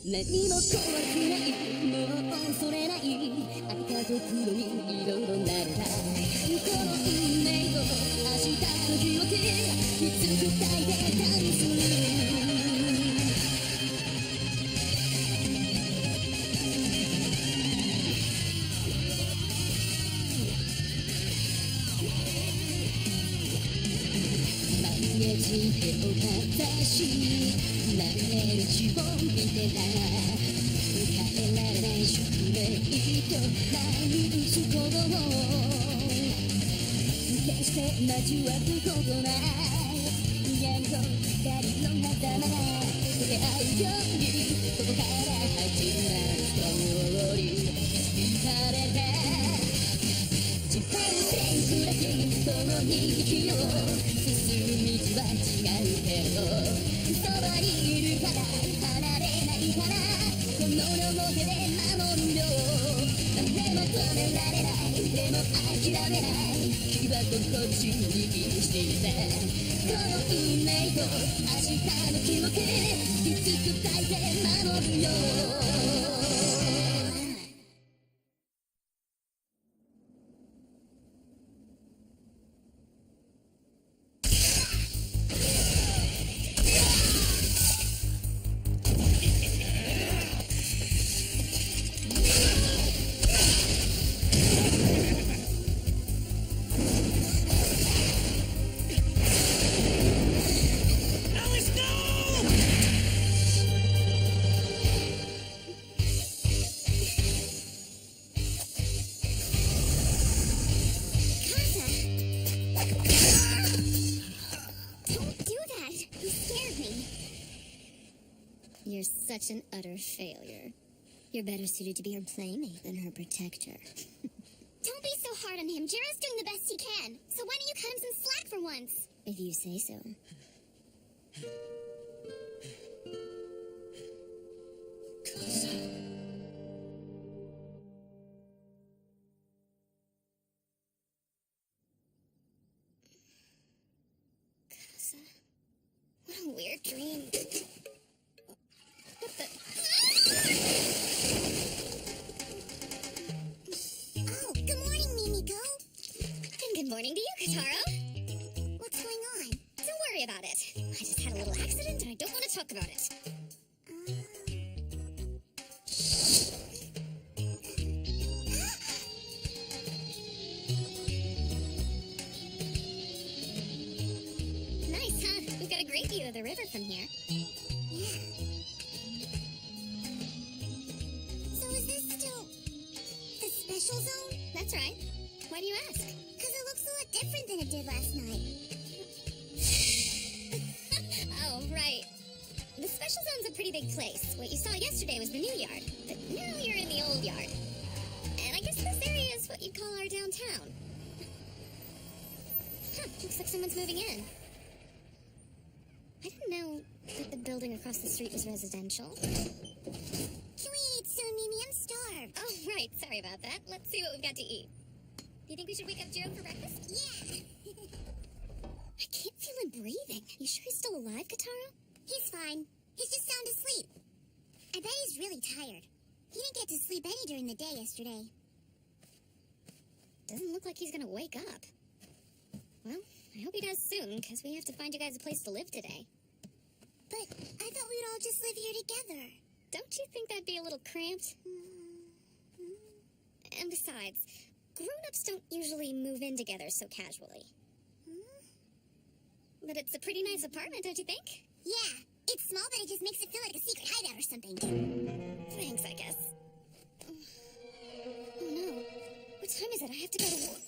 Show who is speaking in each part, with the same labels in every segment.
Speaker 1: 何も怖くない、もう恐れない、赤と黒に色々なれた。この運命と明日の記憶、いつ二人で旅する。毎日手をかざし流れる血を見てた。変えられない宿命と波打つ鼓動、決して交わることない闇と光の狭間が触れ合うように、ここから始まるストーリー。惹かれた時間線砕き共に生きよう。進む道は違うけどそばにいるから離れないから、この両手で守るよ。何でも止められない、でも諦めない、君はここ中にしていた。この運命と明日の記憶、いつ伝えて守るよ。
Speaker 2: You're such an utter failure. You're better suited to be her playmate than her protector.
Speaker 3: Don't be so hard on him. Jiro's doing the best he can. So why don't you cut him some slack for once?
Speaker 2: If you say so.
Speaker 3: Kasa, what a weird dream. What the? Oh, good morning, Mimiko.
Speaker 2: And good morning to you, Kataro.
Speaker 3: What's going on?
Speaker 2: Don't worry about it. I just had a little accident and I don't want to talk about it. Nice, huh? We've got a great view of the river from here.
Speaker 3: Yeah. So is this still the special zone?
Speaker 2: That's right. Why do you ask?
Speaker 3: Because it looks a lot different than it did last night.
Speaker 2: Oh, right. The special zone's a pretty big place. What you saw yesterday was the new yard, but now you're in the old yard. And I guess this area is what you'd call our downtown. Huh, looks like someone's moving in. I didn't know that the building across the street was residential.
Speaker 3: Can we eat soon, Mimi? I'm starved.
Speaker 2: Oh, right. Sorry about that. Let's see what we've got to eat. Do you think we should wake up Jiro for breakfast?
Speaker 3: Yeah.
Speaker 2: I can't feel him breathing. You sure he's still alive, Kataro?
Speaker 3: He's fine. He's just sound asleep. I bet he's really tired. He didn't get to sleep any during the day yesterday.
Speaker 2: Doesn't look like he's gonna wake up. Well, I hope he does soon, because we have to find you guys a place to live today.
Speaker 3: But I thought we'd all just live here together.
Speaker 2: Don't you think that'd be a little cramped? And besides, grown-ups don't usually move in together so casually. But it's a pretty nice apartment, don't you think?
Speaker 3: Yeah, it's small, but it just makes it feel like a secret hideout or something.
Speaker 2: Thanks, I guess. Oh no. What time is it? I have to go to work.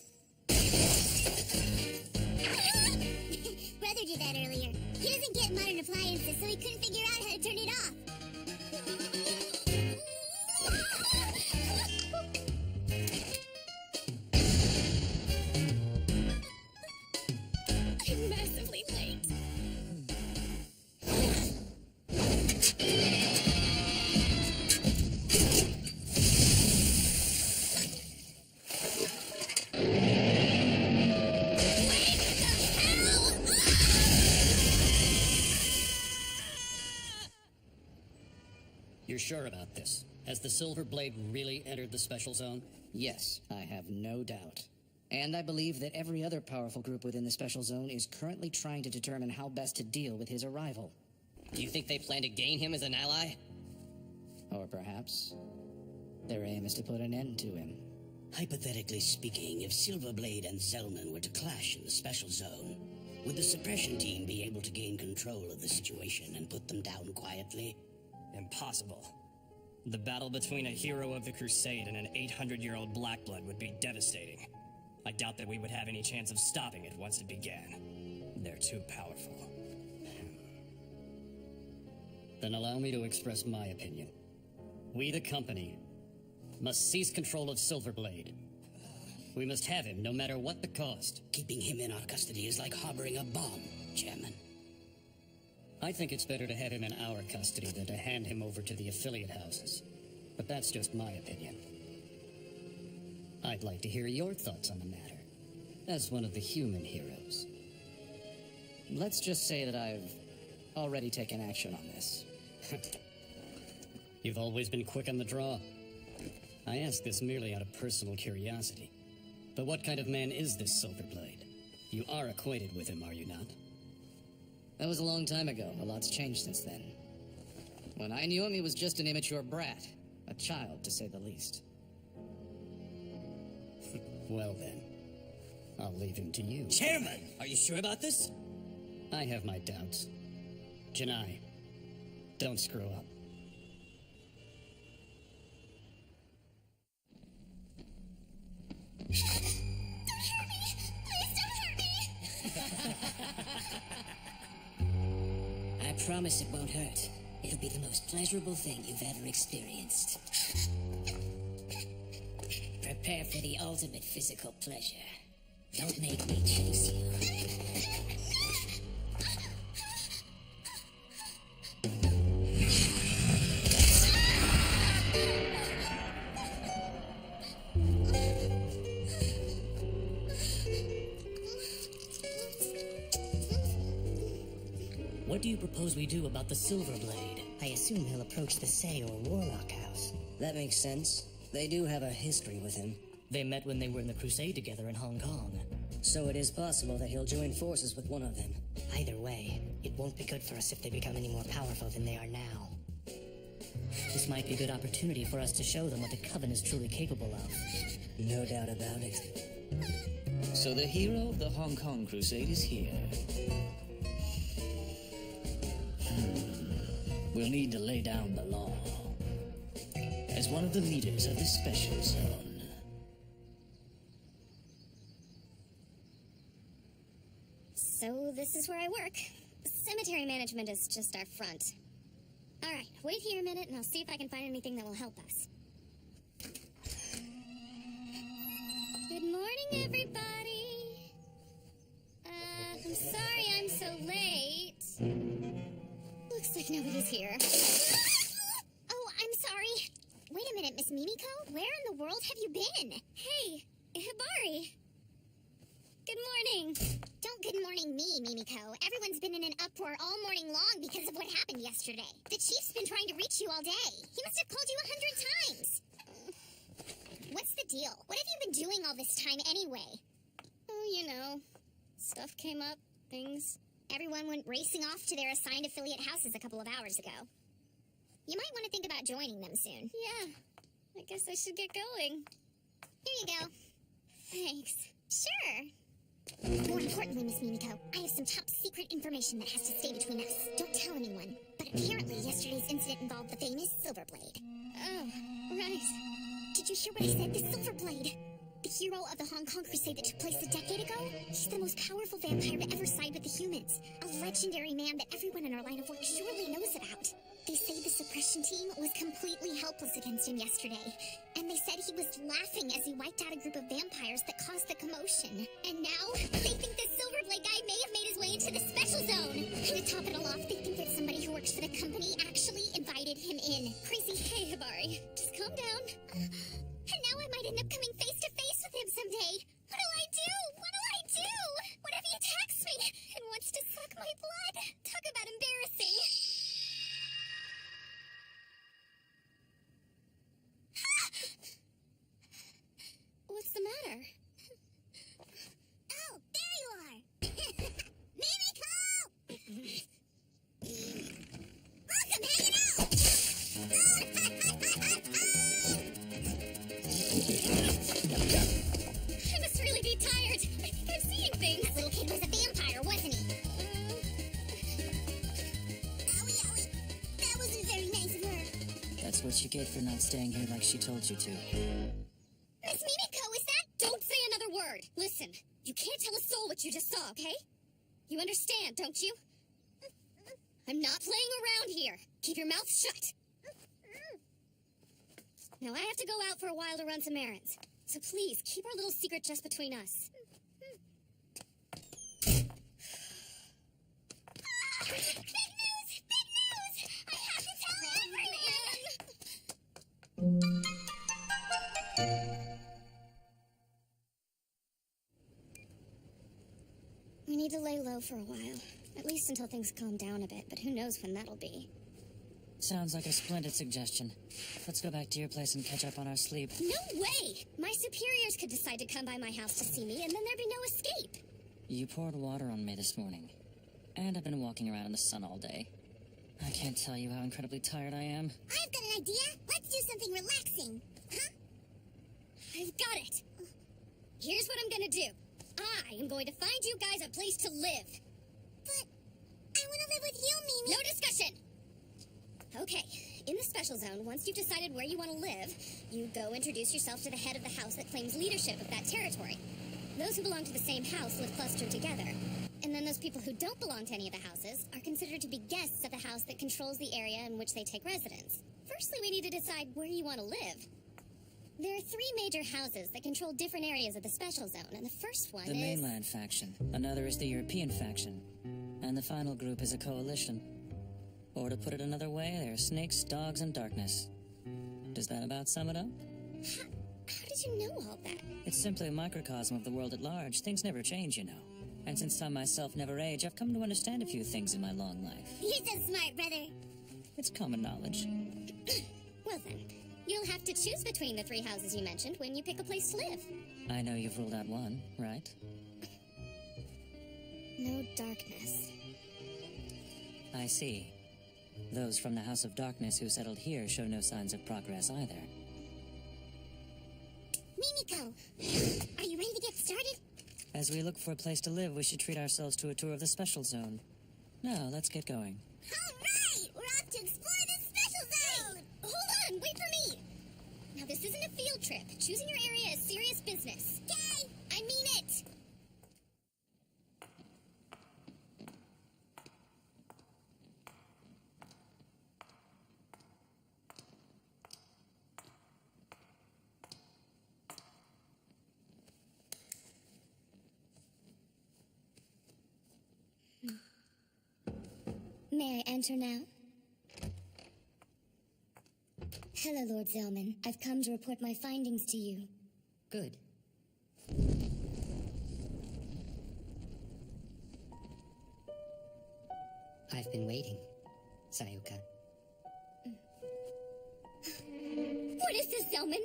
Speaker 3: Brother did that earlier. He doesn't get modern appliances, so he couldn't figure out how to turn it off.
Speaker 2: I'm massively late.
Speaker 4: You're sure about this? Has the Silver Blade really entered the special zone?
Speaker 5: Yes, I have no doubt. And I believe that every other powerful group within the special zone is currently trying to determine how best to deal with his arrival.
Speaker 4: Do you think they plan to gain him as an ally?
Speaker 5: Or perhaps their aim is to put an end to him.
Speaker 6: Hypothetically speaking, if Silverblade and Zellman were to clash in the special zone, would the suppression team be able to gain control of the situation and put them down quietly?
Speaker 4: Impossible. The battle between a hero of the Crusade and an 800-year-old Blackblood would be devastating. I doubt that we would have any chance of stopping it once it began. They're too powerful. Then allow me to express my opinion. We, the company, must seize control of Silverblade. We must have him, no matter what the cost.
Speaker 6: Keeping him in our custody is like harboring a bomb, Chairman.
Speaker 4: I think it's better to have him in our custody than to hand him over to the affiliate houses. But that's just my opinion. I'd like to hear your thoughts on the matter, as one of the human heroes.
Speaker 5: Let's just say that I've already taken action on this.
Speaker 4: You've always been quick on the draw. I ask this merely out of personal curiosity. But what kind of man is this Silverblade? You are acquainted with him, are you not?
Speaker 5: That was a long time ago. A lot's changed since then. When I knew him, he was just an immature brat. A child, to say the least.
Speaker 4: Well then, I'll leave him to you.
Speaker 6: Chairman! Are you sure about this?
Speaker 4: I have my doubts. Janai, don't screw up.
Speaker 6: I promise it won't hurt. It'll be the most pleasurable thing you've ever experienced. Prepare for the ultimate physical pleasure. Don't make me chase you. What do you propose we do about the Silverblade? I assume he'll approach the Say or Warlock House. That makes sense. They do have a history with him. They met when they were in the Crusade together in Hong Kong. So it is possible that he'll join forces with one of them. Either way, it won't be good for us if they become any more powerful than they are now. This might be a good opportunity for us to show them what the Coven is truly capable of. No doubt about it.
Speaker 5: So the hero of the Hong Kong Crusade is here. We'll need to lay down the law. As one of the leaders of the special zone.
Speaker 2: So this is where I work. Cemetery management is just our front. Alright, wait here a minute and I'll see if I can find anything that will help us. Good morning, everybody. I'm sorry I'm so late. Looks like nobody's here. Oh, I'm sorry. Wait a minute, Miss Mimiko. Where in the world have you been? Hey, Hibari. Good morning. Don't good morning me, Mimiko. Everyone's been in an uproar all morning long because of what happened yesterday. The chief's been trying to reach you all day. He must have called you 100 times. What's the deal? What have you been doing all this time anyway? Oh, you know, stuff came up, things. Everyone went racing off to their assigned affiliate houses a couple of hours ago. You might want to think about joining them soon. Yeah, I guess I should get going. Here you go. Thanks. Sure. More importantly, Miss Mimiko, I have some top secret information that has to stay between us. Don't tell anyone. But apparently yesterday's incident involved the famous Silverblade. Oh, right. Did you hear what I said? The Silverblade! The hero of the Hong Kong Crusade that took place a decade ago? He's the most powerful vampire to ever side with the humans. A legendary man that everyone in our line of work surely knows about. They say the suppression team was completely helpless against him yesterday. And they said he was laughing as he wiped out a group of vampires that caused the commotion. And now, they think this Silverblade guy may have made his way into the special zone. And to top it all off, they think that somebody who works for the company actually invited him in. Crazy. Hey, Hibari, just calm down. And now I might end up coming face to face with him someday. What'll I do? What'll I do? What if he attacks me and wants to suck my blood? Talk about embarrassing.
Speaker 5: That's what you get for not staying here like she told you to.
Speaker 2: Miss Mimiko, is that? Don't say another word. Listen, you can't tell a soul what you just saw, okay? You understand, don't you? I'm not playing around here. Keep your mouth shut. Now I have to go out for a while to run some errands. So please, keep our little secret just between us. Big news! Big news! I have to tell everyone! We need to lay low for a while. At least until things calm down a bit, but who knows when that'll be.
Speaker 5: Sounds like a splendid suggestion. Let's go back to your place and catch up on our sleep.
Speaker 2: No way! My superiors could decide to come by my house to see me, and then there'd be no escape.
Speaker 5: You poured water on me this morning. And I've been walking around in the sun all day. I can't tell you how incredibly tired I am.
Speaker 3: I've got an idea. Let's do something relaxing. Huh?
Speaker 2: I've got it. Here's what I'm gonna do. I am going to find you guys a place to live.
Speaker 3: But I want to live with you, Mimi.
Speaker 2: No discussion! Okay, in the special zone, once you've decided where you want to live, you go introduce yourself to the head of the house that claims leadership of that territory. Those who belong to the same house live clustered together. And then those people who don't belong to any of the houses are considered to be guests of the house that controls the area in which they take residence. Firstly, we need to decide where you want to live. There are 3 major houses that control different areas of the special zone, and the first one
Speaker 5: The
Speaker 2: is...
Speaker 5: mainland faction. Another is the European faction. And the final group is a coalition. Or to put it another way, there are snakes, dogs, and darkness. Does that about sum it up?
Speaker 2: How did you know all that?
Speaker 5: It's simply a microcosm of the world at large. Things never change, you know. And since I myself never age, I've come to understand a few things in my long life.
Speaker 3: You're so smart, brother.
Speaker 5: It's common knowledge.
Speaker 2: Well then, you'll have to choose between the 3 houses you mentioned when you pick a place to live.
Speaker 5: I know you've ruled out one, right?
Speaker 2: No darkness.
Speaker 5: I see. Those from the House of Darkness who settled here show no signs of progress either.
Speaker 3: Mimiko, are you ready to get started?
Speaker 5: As we look for a place to live, we should treat ourselves to a tour of the special zone. Now, let's get going.
Speaker 3: All right, we're off to explore the special zone.
Speaker 2: Hold on, wait for me! Now this isn't a field trip. Choosing your area is serious business.
Speaker 3: Okay.
Speaker 2: I mean it! May I enter now? Hello, Lord Zellman. I've come to report my findings to you.
Speaker 5: Good.
Speaker 6: I've been waiting, Sayuka.
Speaker 2: What is this, Zellman?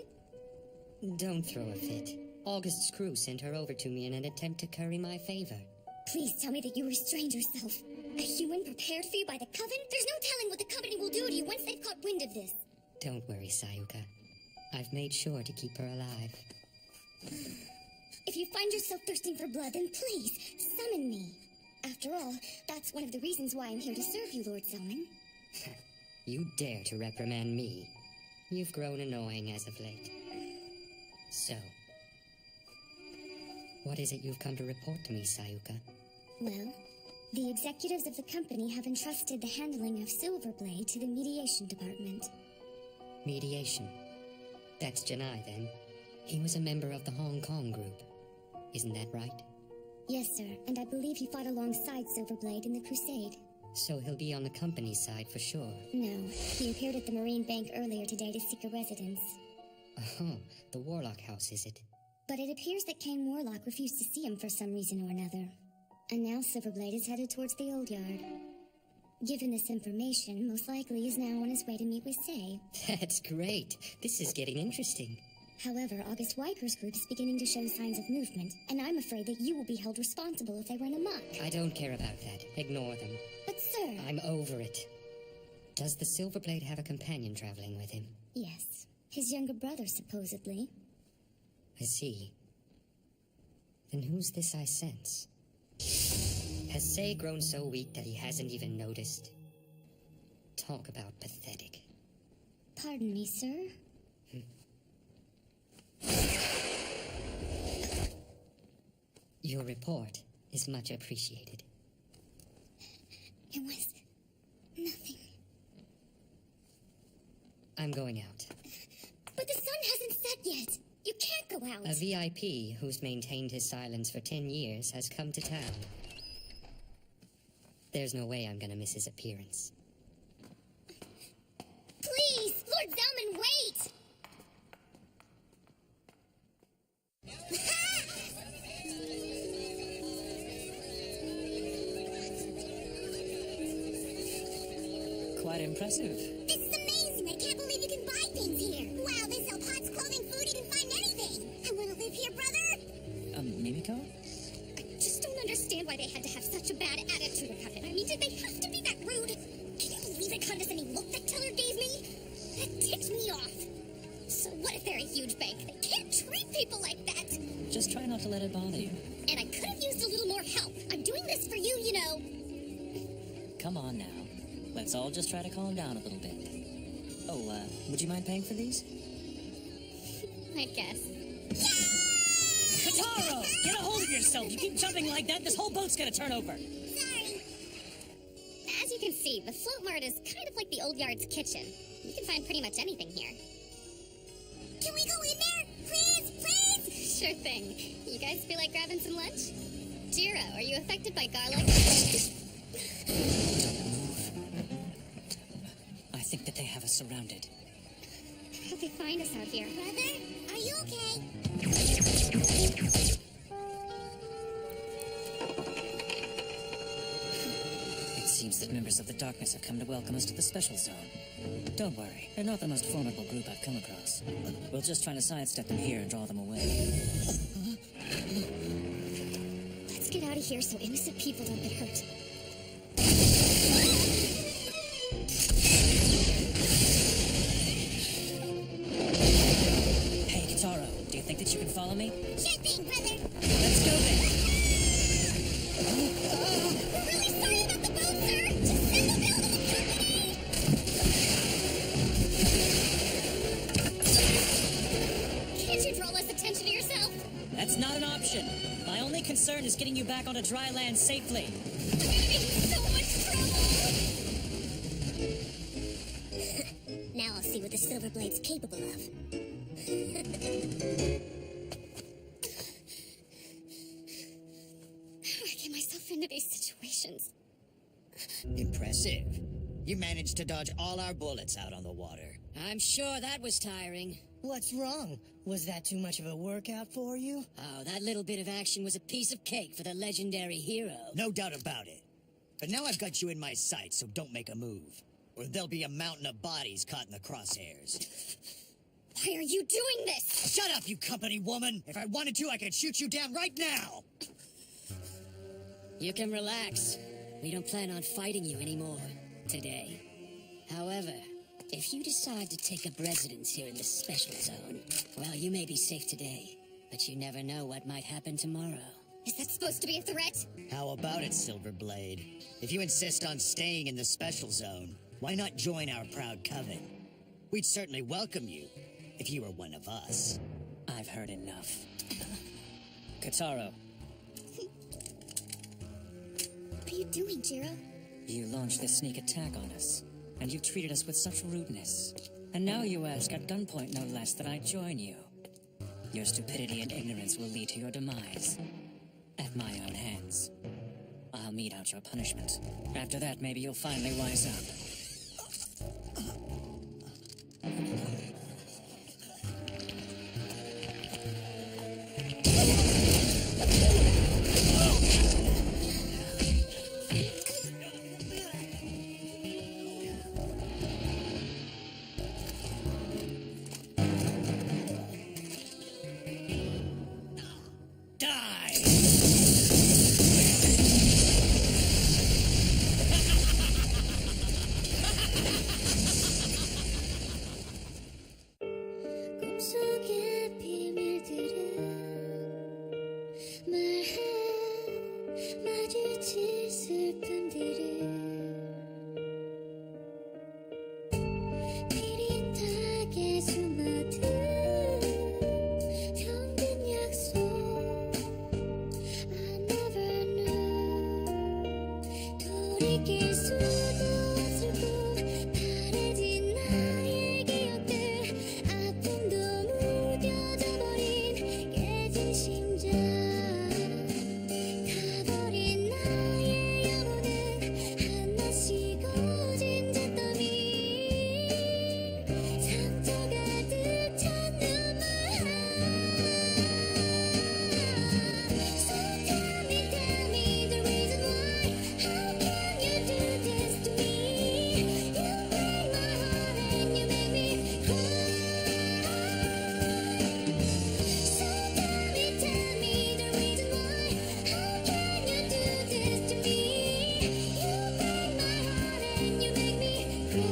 Speaker 6: Don't throw a fit. August's crew sent her over to me in an attempt to curry my favor.
Speaker 2: Please tell me that you restrained yourself. A human prepared for you by the Coven? There's no telling what the company will do to you once they've caught wind of this.
Speaker 6: Don't worry, Sayuka. I've made sure to keep her alive.
Speaker 2: If you find yourself thirsting for blood, then please, summon me. After all, that's one of the reasons why I'm here to serve you, Lord Zellman.
Speaker 6: You dare to reprimand me. You've grown annoying as of late. So, what is it you've come to report to me, Sayuka?
Speaker 2: Well, the executives of the company have entrusted the handling of Silverblade to the mediation department.
Speaker 6: Mediation. That's Janai, then. He was a member of the Hong Kong group. Isn't that right?
Speaker 2: Yes, sir, and I believe he fought alongside Silverblade in the Crusade.
Speaker 6: So he'll be on the company's side for sure.
Speaker 2: No, he appeared at the Marine Bank earlier today to seek a residence.
Speaker 6: Oh, the Warlock House, is it?
Speaker 2: But it appears that Kane Warlock refused to see him for some reason or another. And now Silverblade is headed towards the Old Yard. Given this information, most likely he's now on his way to meet with Say.
Speaker 6: That's great. This is getting interesting.
Speaker 2: However, August Weiper's group is beginning to show signs of movement, and I'm afraid that you will be held responsible if they run amok.
Speaker 6: I don't care about that. Ignore them.
Speaker 2: But sir...
Speaker 6: I'm over it. Does the Silverblade have a companion traveling with him?
Speaker 2: Yes. His younger brother, supposedly.
Speaker 6: I see. Then who's this I sense? Has Say grown so weak that he hasn't even noticed? Talk about pathetic.
Speaker 2: Pardon me, sir.
Speaker 6: Your report is much appreciated.
Speaker 2: It was nothing.
Speaker 6: I'm going out.
Speaker 2: But the sun hasn't set yet. You can't go out.
Speaker 6: A VIP who's maintained his silence for 10 years has come to town. There's no way I'm gonna miss his appearance.
Speaker 2: Please, Lord Zelman, wait!
Speaker 5: Quite impressive.
Speaker 3: This is amazing! I can't believe you can buy things here! Wow, they sell pots, clothing, food, you can find anything! I want to live here, brother!
Speaker 5: Mimiko?
Speaker 2: I just don't understand why they had to have such a bad attitude about it. I mean, did they have to be that rude? Can you believe the condescending look that teller gave me? That ticked me off. So what if they're a huge bank? They can't treat people like that!
Speaker 5: Just try not to let it bother you.
Speaker 2: And I could have used a little more help. I'm doing this for you, you know.
Speaker 5: Come on now. Let's all just try to calm down a little bit. Oh, would you mind paying for these?
Speaker 2: I guess.
Speaker 5: Kataro! Get a hold of yourself! You keep jumping like that, this whole boat's gonna turn over!
Speaker 3: Sorry!
Speaker 2: As you can see, the float mart is kind of like the old yard's kitchen. You can find pretty much anything here.
Speaker 3: Can we go in there? Please, please?
Speaker 2: Sure thing. You guys feel like grabbing some lunch? Jiro, are you affected by garlic?
Speaker 5: I think that they have us surrounded.
Speaker 2: How'd they find us out here?
Speaker 3: Brother, are you okay?
Speaker 5: It seems that members of the Darkness have come to welcome us to the special zone. Don't worry, they're not the most formidable group I've come across. We'll just try to sidestep them here and draw them away.
Speaker 2: Let's get out of here so innocent people don't get hurt.
Speaker 5: Hey, Kataro, do you think that you can follow me?
Speaker 3: Sure thing, brother!
Speaker 5: Let's go then!
Speaker 2: We're really sorry about the boat, sir! Just send the bill to the company! Can't you draw less attention to yourself?
Speaker 5: That's not an option. My only concern is getting you back onto dry land safely.
Speaker 2: I'm in so much trouble!
Speaker 3: Now I'll see what the Silver Blade's capable of.
Speaker 2: How do I get myself into these situations?
Speaker 7: Impressive. You managed to dodge all our bullets out on the water.
Speaker 6: I'm sure that was tiring.
Speaker 8: What's wrong? Was that too much of a workout for you?
Speaker 6: Oh, that little bit of action was a piece of cake for the legendary hero.
Speaker 7: No doubt about it. But now I've got you in my sights, so don't make a move. Or there'll be a mountain of bodies caught in the crosshairs.
Speaker 2: Why are you doing this?
Speaker 7: Shut up, you company woman! If I wanted to, I could shoot you down right now!
Speaker 6: You can relax. We don't plan on fighting you anymore today. However, if you decide to take up residence here in the special zone, well, you may be safe today, but you never know what might happen tomorrow.
Speaker 2: Is that supposed to be a threat?
Speaker 7: How about it, Silverblade? If you insist on staying in the special zone, why not join our proud coven? We'd certainly welcome you, if you were one of us.
Speaker 5: I've heard enough. Kataro,
Speaker 2: What are you doing, Jiro?
Speaker 5: you launched this sneak attack on us, and you've treated us with such rudeness. And now you ask at gunpoint, no less, that I join you. Your stupidity and ignorance will lead to your demise. At my own hands. I'll mete out your punishment. After that, maybe you'll finally wise up.
Speaker 1: when you make me cry.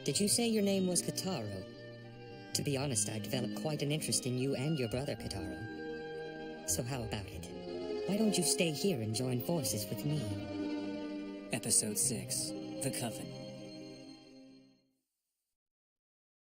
Speaker 6: Did you say your name was Kataro? To be honest, I developed quite an interest in you and your brother, Kataro. So how about it? Why don't you stay here and join forces with me?
Speaker 5: Episode 6, The Coven.